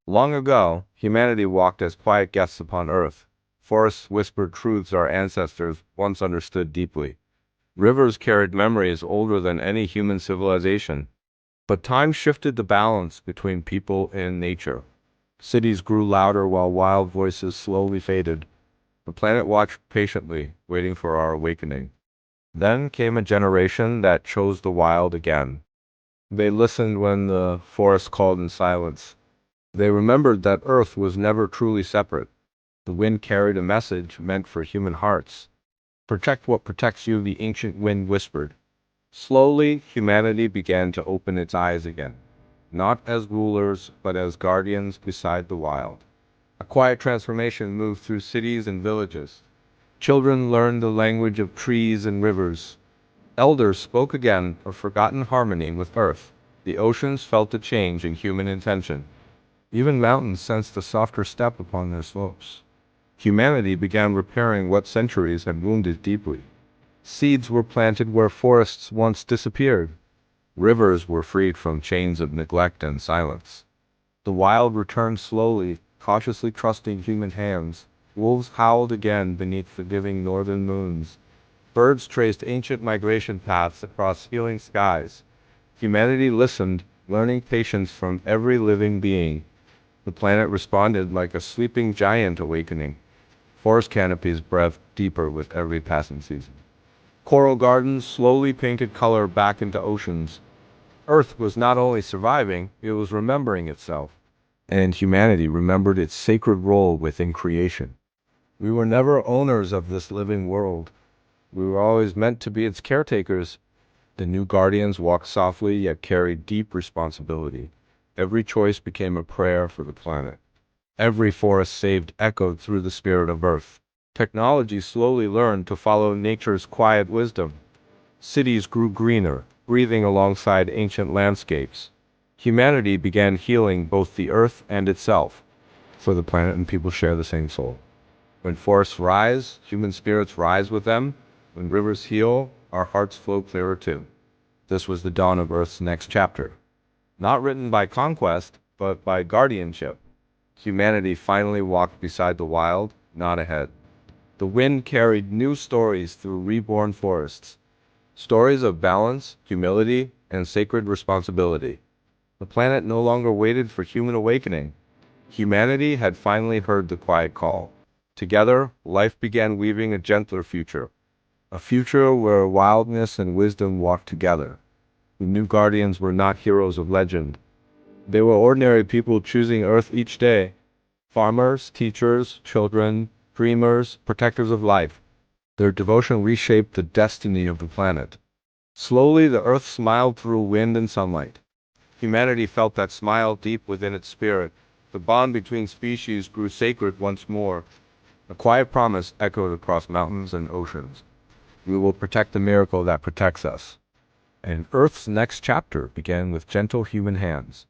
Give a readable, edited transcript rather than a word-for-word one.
Long ago, humanity walked as quiet guests upon Earth. Forests whispered truths our ancestors once understood deeply. Rivers carried memories older than any human civilization. But time shifted the balance between people and nature. Cities grew louder while wild voices slowly faded. The planet watched patiently, waiting for our awakening. Then came a generation that chose the wild again. They listened when the forest called in silence. They remembered that Earth was never truly separate. The wind carried a message meant for human hearts. Protect what protects you, the ancient wind whispered. Slowly, humanity began to open its eyes again, not as rulers, but as guardians beside the wild. A quiet transformation moved through cities and villages. Children learned the language of trees and rivers. Elders spoke again of forgotten harmony with Earth. The oceans felt a change in human intention. Even mountains sensed a softer step upon their slopes. Humanity began repairing what centuries had wounded deeply. Seeds were planted where forests once disappeared. Rivers were freed from chains of neglect and silence. The wild returned slowly, cautiously trusting human hands. Wolves howled again beneath forgiving northern moons. Birds traced ancient migration paths across healing skies. Humanity listened, learning patience from every living being. The planet responded like a sleeping giant awakening. Forest canopies breathed deeper with every passing season. Coral gardens slowly painted color back into oceans. Earth was not only surviving, it was remembering itself. And humanity remembered its sacred role within creation. We were never owners of this living world. We were always meant to be its caretakers. The new guardians walked softly yet carried deep responsibility. Every choice became a prayer for the planet. Every forest saved echoed through the spirit of Earth. Technology slowly learned to follow nature's quiet wisdom. Cities grew greener, breathing alongside ancient landscapes. Humanity began healing both the Earth and itself, for the planet and people share the same soul. When forests rise, human spirits rise with them. When rivers heal, our hearts flow clearer too. This was the dawn of Earth's next chapter. Not written by conquest, but by guardianship. Humanity finally walked beside the wild, not ahead. The wind carried new stories through reborn forests. Stories of balance, humility, and sacred responsibility. The planet no longer waited for human awakening. Humanity had finally heard the quiet call. Together, life began weaving a gentler future. A future where wildness and wisdom walked together. The new guardians were not heroes of legend. They were ordinary people choosing Earth each day. Farmers, teachers, children, dreamers, protectors of life. Their devotion reshaped the destiny of the planet. Slowly, the Earth smiled through wind and sunlight. Humanity felt that smile deep within its spirit. The bond between species grew sacred once more. A quiet promise echoed across mountains and oceans. We will protect the miracle that protects us. And Earth's next chapter began with gentle human hands.